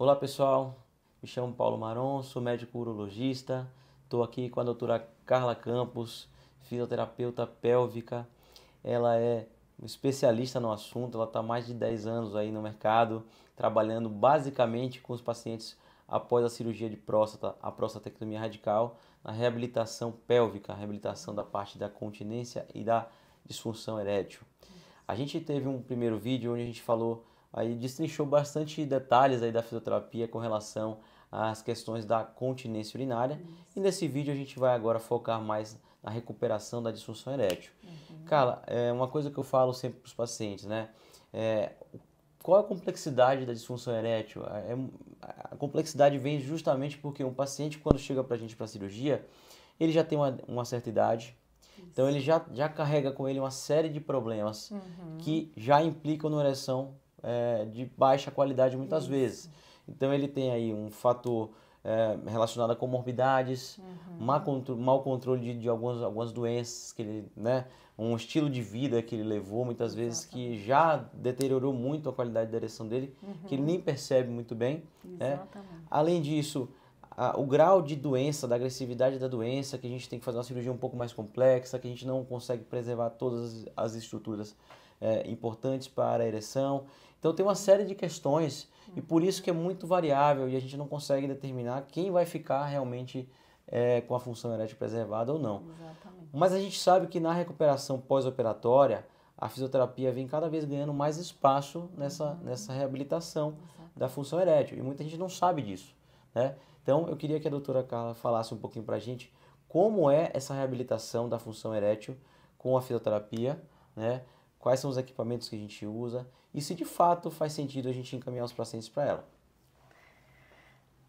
Olá pessoal, me chamo Paulo Maron, sou médico urologista, estou aqui com a doutora Carla Campos, fisioterapeuta pélvica. Ela é especialista no assunto, ela está há mais de 10 anos aí no mercado, trabalhando basicamente com os pacientes após a cirurgia de próstata, a prostatectomia radical, na reabilitação pélvica, a reabilitação da parte da continência e da disfunção erétil. A gente teve um primeiro vídeo onde a gente falou, aí destrinchou bastante detalhes aí da fisioterapia com relação às questões da continência urinária. E nesse vídeo a gente vai agora focar mais na recuperação da disfunção erétil. Carla, uma coisa que eu falo sempre para os pacientes, né? Qual a complexidade da disfunção erétil? A complexidade vem justamente porque um paciente, quando chega para a gente para cirurgia, ele já tem uma certa idade, então ele já carrega com ele uma série de problemas que já implicam numa ereção de baixa qualidade muitas vezes. Então ele tem aí um fator relacionado a comorbidades, mau controle de algumas doenças que ele, né, um estilo de vida que ele levou muitas vezes que já deteriorou muito a qualidade da ereção dele, que ele nem percebe muito bem. Né? Além disso, o grau de doença, da agressividade da doença, que a gente tem que fazer uma cirurgia um pouco mais complexa, que a gente não consegue preservar todas as estruturas importantes para a ereção. Então tem uma série de questões e por isso que é muito variável e a gente não consegue determinar quem vai ficar realmente com a função erétil preservada ou não. Exatamente. Mas a gente sabe que na recuperação pós-operatória, a fisioterapia vem cada vez ganhando mais espaço nessa reabilitação da função erétil e muita gente não sabe disso, né? Então eu queria que a doutora Carla falasse um pouquinho pra gente como é essa reabilitação da função erétil com a fisioterapia, né? Quais são os equipamentos que a gente usa e se de fato faz sentido a gente encaminhar os pacientes para ela.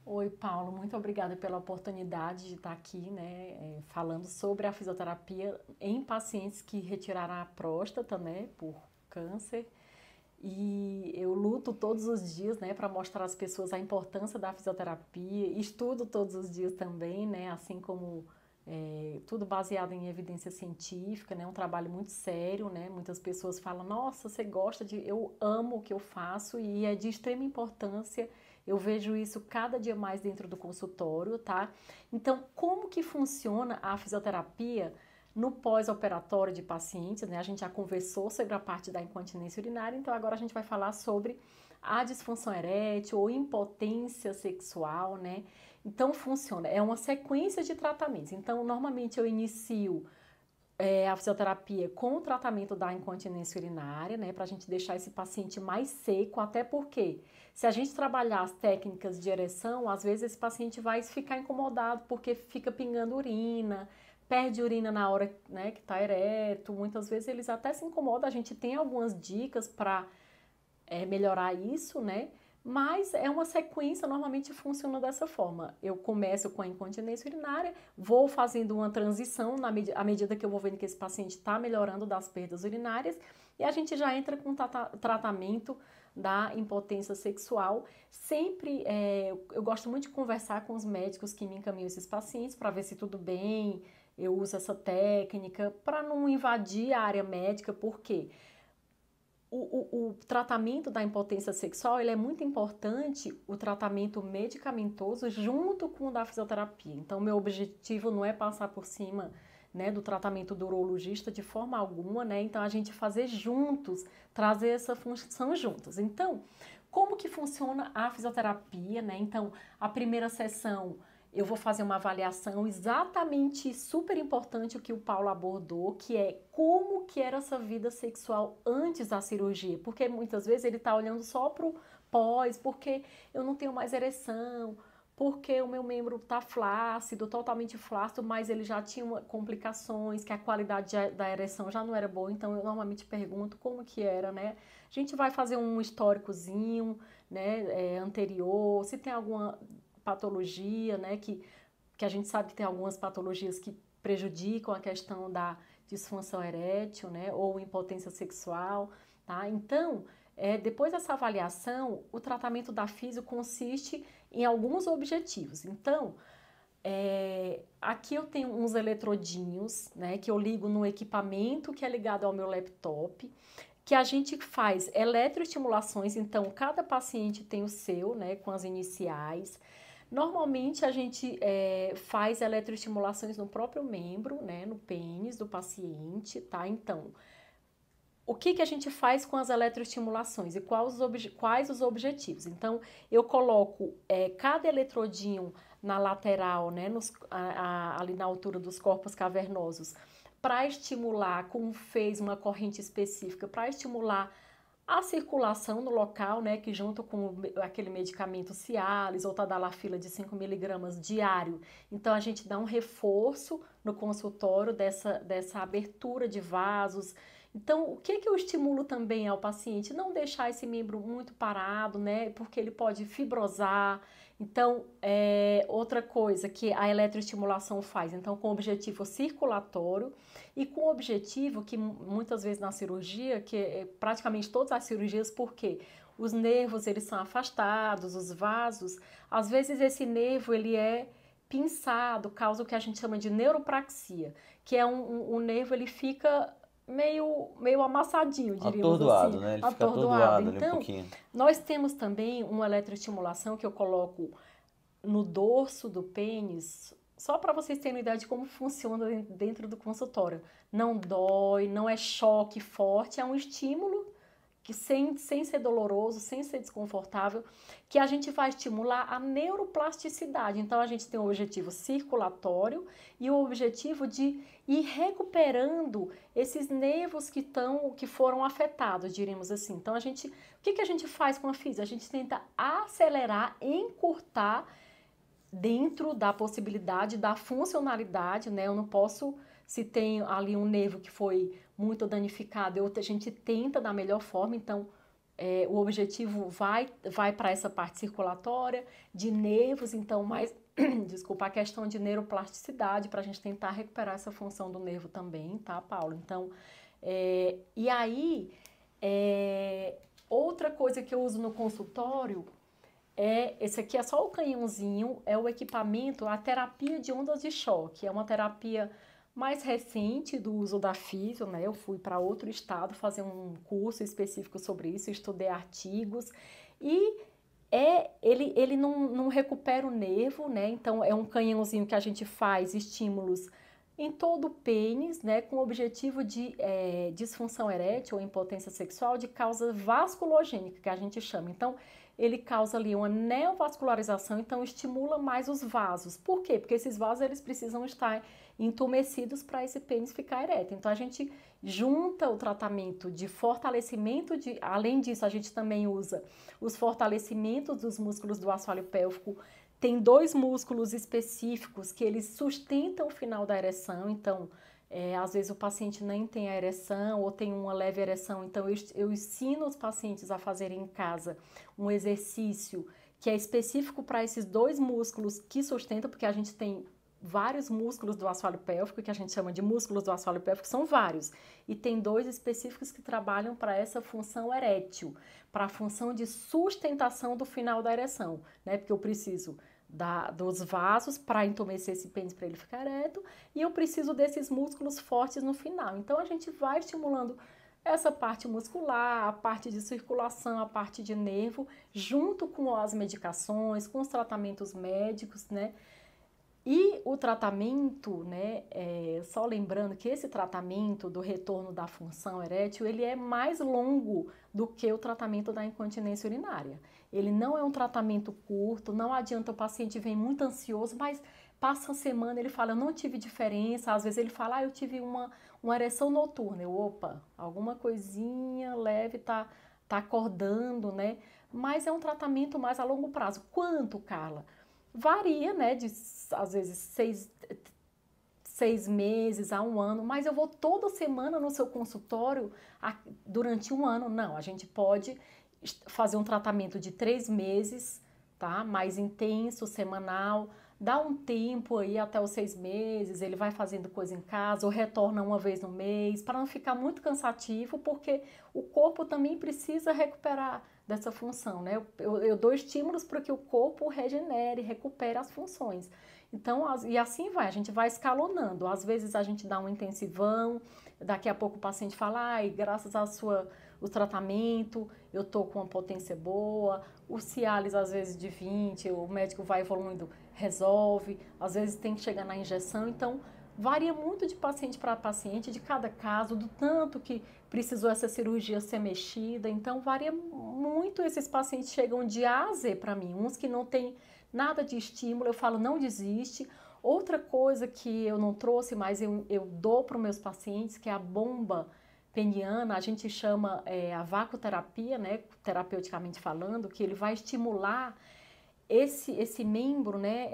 Oi, Paulo, muito obrigada pela oportunidade de estar aqui, né, falando sobre a fisioterapia em pacientes que retiraram a próstata, né, por câncer. E eu luto todos os dias, né, para mostrar às pessoas a importância da fisioterapia. Estudo todos os dias também, né, assim como tudo baseado em evidência científica, né, um trabalho muito sério, né. Muitas pessoas falam: nossa, você gosta de... Eu amo o que eu faço e é de extrema importância. Eu vejo isso cada dia mais dentro do consultório, tá? Então, como que funciona a fisioterapia no pós-operatório de pacientes, né? A gente já conversou sobre a parte da incontinência urinária, então agora a gente vai falar sobre a disfunção erétil ou impotência sexual, né? Então funciona, é uma sequência de tratamentos. Então, normalmente eu inicio a fisioterapia com o tratamento da incontinência urinária, né, para a gente deixar esse paciente mais seco, até porque se a gente trabalhar as técnicas de ereção, às vezes esse paciente vai ficar incomodado porque fica pingando urina, perde urina na hora, né, que está ereto, muitas vezes eles até se incomodam, a gente tem algumas dicas para melhorar isso, né? Mas é uma sequência, normalmente funciona dessa forma. Eu começo com a incontinência urinária, vou fazendo uma transição à medida que eu vou vendo que esse paciente está melhorando das perdas urinárias e a gente já entra com o tratamento da impotência sexual. Sempre eu gosto muito de conversar com os médicos que me encaminham esses pacientes para ver se tudo bem, eu uso essa técnica para não invadir a área médica, porque o tratamento da impotência sexual, ele é muito importante, o tratamento medicamentoso junto com o da fisioterapia. Então, meu objetivo não é passar por cima, né, do tratamento do urologista de forma alguma, né? Então, a gente fazer juntos, trazer essa função juntos. Então, como que funciona a fisioterapia, né? Então, a primeira sessão eu vou fazer uma avaliação exatamente super importante o que o Paulo abordou, que é como que era essa vida sexual antes da cirurgia, porque muitas vezes ele está olhando só para o pós, porque eu não tenho mais ereção, porque o meu membro está flácido, totalmente flácido, mas ele já tinha complicações, que a qualidade da ereção já não era boa, então eu normalmente pergunto como que era, né? A gente vai fazer um históricozinho, né, anterior, se tem alguma patologia, né, que a gente sabe que tem algumas patologias que prejudicam a questão da disfunção erétil, né, ou impotência sexual, tá? Então, depois dessa avaliação, o tratamento da fisio consiste em alguns objetivos. Então, aqui eu tenho uns eletrodinhos, né, que eu ligo no equipamento que é ligado ao meu laptop. que a gente faz eletroestimulações, então cada paciente tem o seu, né, com as iniciais. Normalmente a gente faz eletroestimulações no próprio membro, né, no pênis do paciente, tá? Então, o que a gente faz com as eletroestimulações e quais os objetivos? Então, eu coloco cada eletrodinho na lateral, né, ali na altura dos corpos cavernosos, para estimular, como fez uma corrente específica, para estimular a circulação no local, né, que junto com aquele medicamento Cialis ou Tadalafila de 5 miligramas diário, então a gente dá um reforço no consultório dessa abertura de vasos. Então, o que eu estimulo também ao paciente? Não deixar esse membro muito parado, né, porque ele pode fibrosar. Então, outra coisa que a eletroestimulação faz, então com objetivo circulatório e com objetivo que muitas vezes na cirurgia, que praticamente todas as cirurgias, porque os nervos eles são afastados, os vasos, às vezes esse nervo ele é pinçado, causa o que a gente chama de neuropraxia, que é um nervo ele fica meio amassadinho, diríamos atordoado, assim. né? Ele fica Atordoado. atordoado ali um Então, pouquinho. nós temos também uma eletroestimulação que eu coloco no dorso do pênis, só para vocês terem uma ideia de como funciona dentro do consultório. Não dói, não é choque forte, é um estímulo que sem ser doloroso, sem ser desconfortável, que a gente vai estimular a neuroplasticidade. Então, a gente tem o objetivo circulatório e o objetivo de ir recuperando esses nervos que foram afetados, diríamos assim. Então, o que a gente faz com a fisio? A gente tenta acelerar, encurtar dentro da possibilidade, da funcionalidade, né? Eu não posso, se tem ali um nervo que foi muito danificado, a gente tenta da melhor forma, então o objetivo vai para essa parte circulatória, de nervos, então mais, desculpa, a questão de neuroplasticidade, para a gente tentar recuperar essa função do nervo também, tá, Paulo? Então, e aí, outra coisa que eu uso no consultório, esse aqui é só o canhãozinho, é o equipamento, a terapia de ondas de choque, é uma terapia mais recente do uso da fisio, né? Eu fui para outro estado fazer um curso específico sobre isso, estudei artigos e ele não recupera o nervo, né? Então é um canhãozinho que a gente faz estímulos em todo o pênis, né? Com o objetivo de disfunção erétil ou impotência sexual de causa vasculogênica, que a gente chama. Então ele causa ali uma neovascularização, então estimula mais os vasos. Por quê? Porque esses vasos eles precisam estar entumecidos para esse pênis ficar ereto. Então a gente junta o tratamento de fortalecimento, além disso a gente também usa os fortalecimentos dos músculos do assoalho pélvico. Tem 2 músculos específicos que eles sustentam o final da ereção, então às vezes o paciente nem tem a ereção ou tem uma leve ereção, então eu ensino os pacientes a fazerem em casa um exercício que é específico para esses 2 músculos que sustentam, porque a gente tem vários músculos do assoalho pélvico, que a gente chama de músculos do assoalho pélvico, são vários, e tem 2 específicos que trabalham para essa função erétil, para a função de sustentação do final da ereção, né? Porque eu preciso dos vasos para entumecer esse pênis para ele ficar ereto, e eu preciso desses músculos fortes no final. Então a gente vai estimulando essa parte muscular, a parte de circulação, a parte de nervo, junto com as medicações, com os tratamentos médicos, né? E o tratamento, né, só lembrando que esse tratamento do retorno da função erétil, ele é mais longo do que o tratamento da incontinência urinária. Ele não é um tratamento curto, não adianta o paciente vem muito ansioso, mas passa uma semana, ele fala, eu não tive diferença, às vezes ele fala, eu tive uma ereção noturna, opa, alguma coisinha leve tá acordando, né? Mas é um tratamento mais a longo prazo. Quanto, Carla? Varia, né, às vezes 6 meses a 1 ano, mas eu vou toda semana no seu consultório durante 1 ano. Não, a gente pode fazer um tratamento de 3 meses, tá? Mais intenso, semanal, dá um tempo aí até os 6 meses, ele vai fazendo coisa em casa ou retorna uma vez no mês, para não ficar muito cansativo, porque o corpo também precisa recuperar dessa função, né? Eu dou estímulos para que o corpo regenere, recupere as funções. Então, e assim vai, a gente vai escalonando. Às vezes a gente dá um intensivão, daqui a pouco o paciente fala, ai, graças o tratamento, eu tô com uma potência boa, o Cialis às vezes de 20, o médico vai evoluindo, resolve, às vezes tem que chegar na injeção, então varia muito de paciente para paciente, de cada caso, do tanto que precisou essa cirurgia ser mexida, então varia muito, esses pacientes chegam de A a Z para mim, uns que não tem nada de estímulo, eu falo não desiste. Outra coisa que eu não trouxe, mas eu dou para os meus pacientes, que é a bomba peniana, a gente chama a vacoterapia, né, terapeuticamente falando, que ele vai estimular esse membro, né,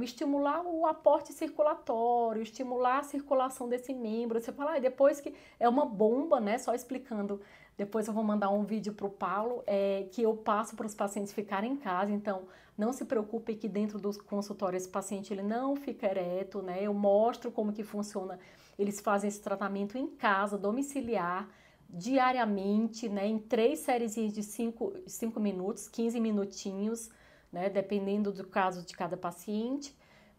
estimular o aporte circulatório, estimular a circulação desse membro. Você fala, depois que é uma bomba, né, só explicando, depois eu vou mandar um vídeo para o Paulo, que eu passo para os pacientes ficarem em casa, então não se preocupe que dentro do consultório esse paciente ele não fica ereto, né, eu mostro como que funciona, eles fazem esse tratamento em casa, domiciliar, diariamente, né, em 3 séries de 5 minutos, 15 minutinhos, né, dependendo do caso de cada paciente,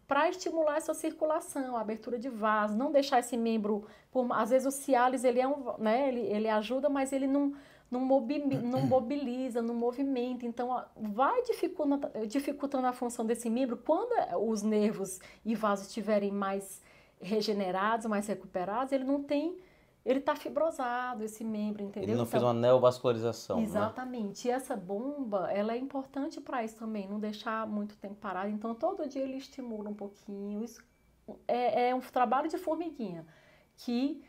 para estimular essa circulação, a abertura de vaso, não deixar esse membro, às vezes o Cialis ele né, ele ajuda, mas ele não mobiliza, não movimenta, então vai dificultando a função desse membro. Quando os nervos e vasos estiverem mais regenerados, mais recuperados, ele está fibrosado, esse membro, entendeu? Ele não fez uma neovascularização, exatamente. Né? E essa bomba, ela é importante para isso também, não deixar muito tempo parado. Então, todo dia ele estimula um pouquinho. Isso é um trabalho de formiguinha que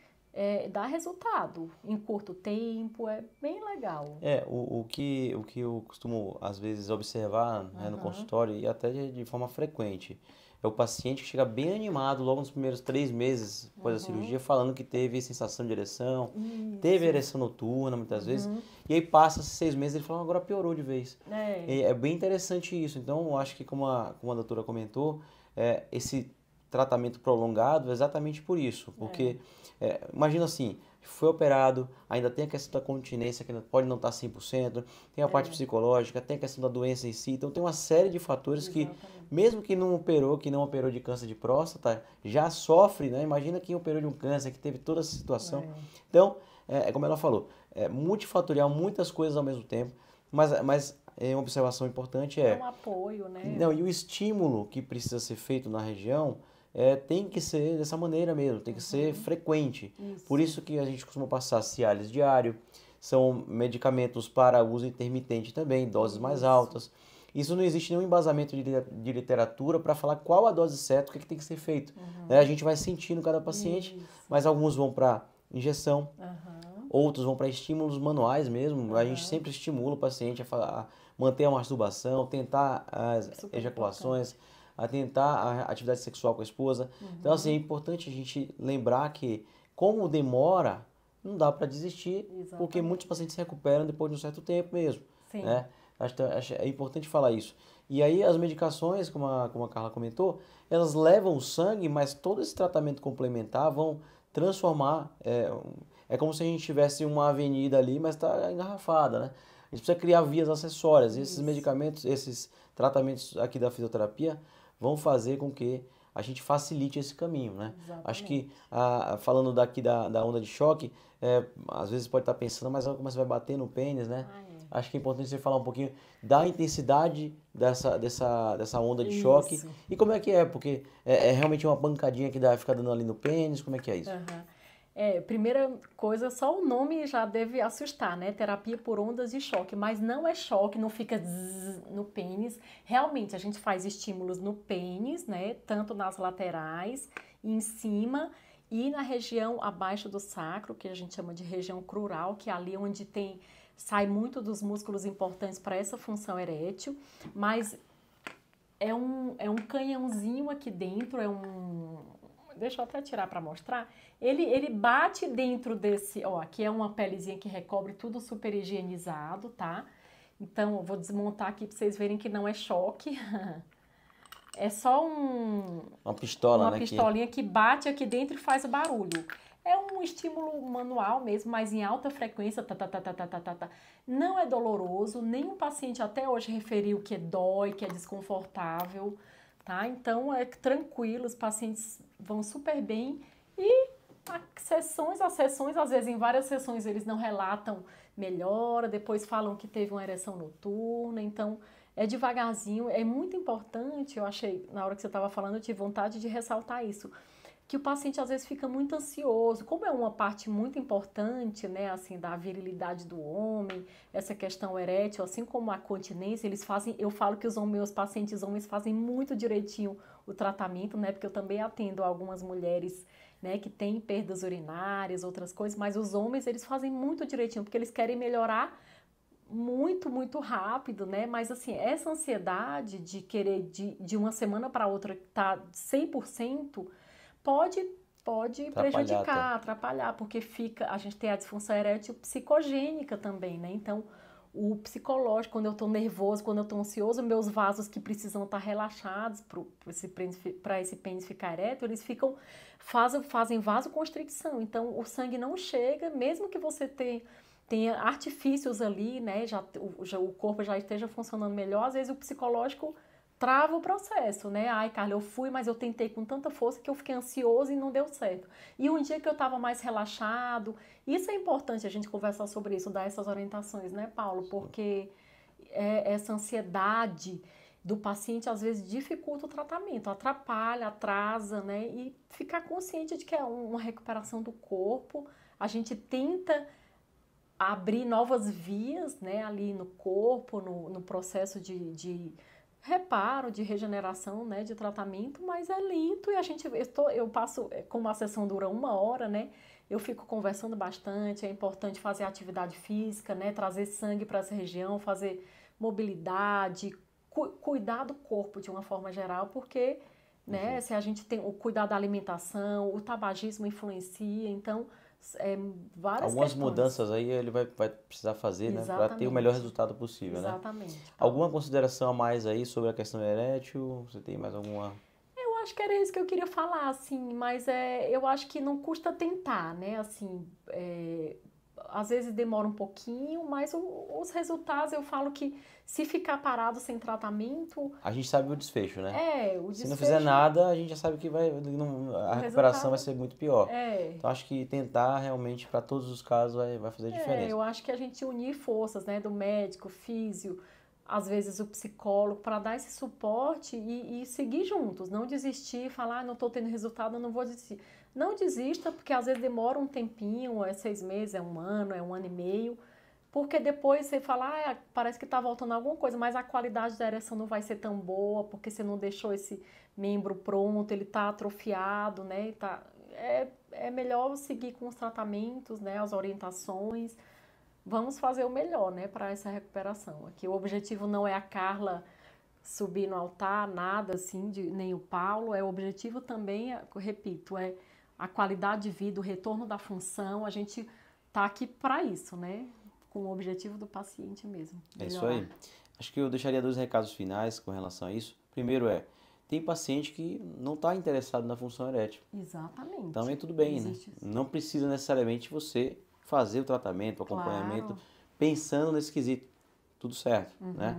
dá resultado em curto tempo, é bem legal. O que eu costumo, às vezes, observar, né, no consultório e até de forma frequente, é o paciente que chega bem animado logo nos primeiros 3 meses após a cirurgia, falando que teve sensação de ereção, teve ereção noturna muitas vezes, e aí passa 6 meses e ele fala, agora piorou de vez. É bem interessante isso. Então, eu acho que como a doutora comentou, esse tratamento prolongado é exatamente por isso, porque imagina assim, foi operado, ainda tem a questão da continência, que pode não estar 100%, tem a parte psicológica, tem a questão da doença em si, então tem uma série de fatores que, mesmo que não operou de câncer de próstata, já sofre, né? Imagina quem operou de um câncer, que teve toda essa situação. Então, como ela falou, é multifatorial, muitas coisas ao mesmo tempo, mas uma observação importante é um apoio, né? Não, e o estímulo que precisa ser feito na região tem que ser dessa maneira mesmo, tem que ser frequente. Por isso que a gente costuma passar Cialis diário, são medicamentos para uso intermitente também, doses mais altas. Isso não existe nenhum embasamento de literatura para falar qual a dose certa, o que tem que ser feito. A gente vai sentindo cada paciente, mas alguns vão para injeção, outros vão para estímulos manuais mesmo. A gente sempre estimula o paciente a manter a masturbação, tentar as ejaculações, a tentar a atividade sexual com a esposa. Então, assim, é importante a gente lembrar que, como demora, não dá para desistir, porque muitos pacientes se recuperam depois de um certo tempo mesmo. Né? É importante falar isso. E aí, as medicações, como a Carla comentou, elas levam o sangue, mas todo esse tratamento complementar vão transformar. É como se a gente tivesse uma avenida ali, mas está engarrafada, né? A gente precisa criar vias acessórias. Esses medicamentos, esses tratamentos aqui da fisioterapia vão fazer com que a gente facilite esse caminho, né? Acho que, falando daqui da onda de choque, às vezes pode estar pensando, mas como você vai bater no pênis, né? Acho que é importante você falar um pouquinho da intensidade dessa onda de choque. E como é que é? Porque é realmente uma pancadinha que fica dando ali no pênis, como é que é isso? Primeira coisa, só o nome já deve assustar, né? Terapia por ondas de choque, mas não é choque, não fica zzz no pênis. Realmente, a gente faz estímulos no pênis, né? Tanto nas laterais, em cima e na região abaixo do sacro, que a gente chama de região crural, que é ali onde sai muito dos músculos importantes para essa função erétil, mas é um canhãozinho aqui dentro, deixa eu até tirar para mostrar. Ele bate dentro desse, aqui é uma pelezinha que recobre tudo super higienizado, tá? Então, eu vou desmontar aqui para vocês verem que não é choque. É só uma pistola, uma pistolinha que bate aqui dentro e faz barulho. É um estímulo manual mesmo, mas em alta frequência, Não é doloroso, nenhum paciente até hoje referiu que dói, que é desconfortável, tá? Então, é tranquilo, os pacientes vão super bem e há sessões, às vezes em várias sessões eles não relatam melhora, depois falam que teve uma ereção noturna, então é devagarzinho, é muito importante, eu achei, na hora que você estava falando, eu tive vontade de ressaltar isso, que o paciente às vezes fica muito ansioso, como é uma parte muito importante, né, assim, da virilidade do homem, essa questão erétil, assim como a continência, eles fazem, eu falo que os meus pacientes homens fazem muito direitinho o tratamento, né, porque eu também atendo algumas mulheres, né, que têm perdas urinárias, outras coisas, mas os homens, eles fazem muito direitinho, porque eles querem melhorar muito, muito rápido, né, mas assim, essa ansiedade de querer de uma semana para outra estar 100%, pode prejudicar, atrapalhar, porque a gente tem a disfunção erétil psicogênica também, né? Então, o psicológico, quando eu estou nervoso, quando eu estou ansioso, meus vasos que precisam estar relaxados para esse pênis ficar ereto, eles fazem vasoconstricção. Então, o sangue não chega, mesmo que você tenha artifícios ali, né? O corpo já esteja funcionando melhor, às vezes o psicológico trava o processo, né? Ai, Carla, eu fui, mas eu tentei com tanta força que eu fiquei ansioso e não deu certo. E um dia que eu estava mais relaxado, isso é importante a gente conversar sobre isso, dar essas orientações, né, Paulo? Porque essa ansiedade do paciente às vezes dificulta o tratamento, atrapalha, atrasa, né? E ficar consciente de que é uma recuperação do corpo, a gente tenta abrir novas vias, né, ali no corpo, no processo de reparo, de regeneração, né, de tratamento, mas é lento e eu passo, como a sessão dura 1 hora, né, eu fico conversando bastante, é importante fazer atividade física, né, trazer sangue para essa região, fazer mobilidade, cuidar do corpo de uma forma geral, porque, né, se a gente tem o cuidar da alimentação, o tabagismo influencia, então, várias Algumas questões. mudanças aí ele vai precisar fazer, né, para ter o melhor resultado possível, né? Exatamente. Alguma consideração a mais aí sobre a questão erétil? Você tem mais alguma? Eu acho que era isso que eu queria falar, assim, mas eu acho que não custa tentar, né, assim, às vezes demora um pouquinho, mas os resultados, eu falo que se ficar parado sem tratamento... A gente sabe o desfecho, né? O desfecho... Se não fizer nada, a gente já sabe que a recuperação vai ser muito pior. Então, acho que tentar realmente, para todos os casos, vai fazer diferença. Eu acho que a gente unir forças, né, do médico, físio, às vezes o psicólogo, para dar esse suporte e seguir juntos, não desistir, falar, não estou tendo resultado, eu não vou desistir. Não desista, porque às vezes demora um tempinho, é 6 meses, é 1 ano, é 1 ano e meio, porque depois você fala, parece que está voltando alguma coisa, mas a qualidade da ereção não vai ser tão boa, porque você não deixou esse membro pronto, ele está atrofiado, né? É melhor seguir com os tratamentos, né, as orientações. Vamos fazer o melhor, né, para essa recuperação. Aqui o objetivo não é a Carla subir no altar, nada assim, nem o Paulo. O objetivo também, repito, é a qualidade de vida, o retorno da função. A gente tá aqui para isso, né, com o objetivo do paciente mesmo. É isso aí. Acho que eu deixaria 2 recados finais com relação a isso. Primeiro tem paciente que não está interessado na função erétil. Exatamente. Também tudo bem, né? Não precisa necessariamente você fazer o tratamento, o acompanhamento, pensando nesse quesito. Tudo certo, né?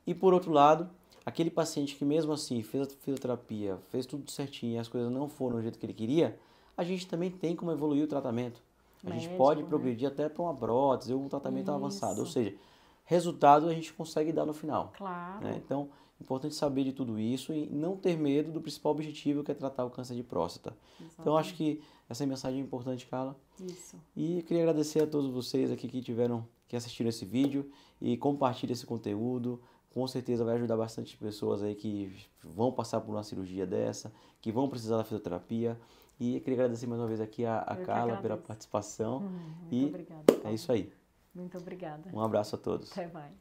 E por outro lado, aquele paciente que mesmo assim fez a fisioterapia, fez tudo certinho e as coisas não foram do jeito que ele queria, a gente também tem como evoluir o tratamento. A gente pode progredir até para uma prótese ou um tratamento avançado. Ou seja, resultado a gente consegue dar no final. Claro. Né? Então, é importante saber de tudo isso e não ter medo do principal objetivo, que é tratar o câncer de próstata. Exatamente. Então, acho que essa mensagem é importante, Carla. Isso. E eu queria agradecer a todos vocês aqui que assistiram esse vídeo e compartilhem esse conteúdo. Com certeza vai ajudar bastante pessoas aí que vão passar por uma cirurgia dessa, que vão precisar da fisioterapia. E eu queria agradecer mais uma vez aqui a Carla pela participação. Muito obrigada. É isso aí. Muito obrigada. Um abraço a todos. Até mais.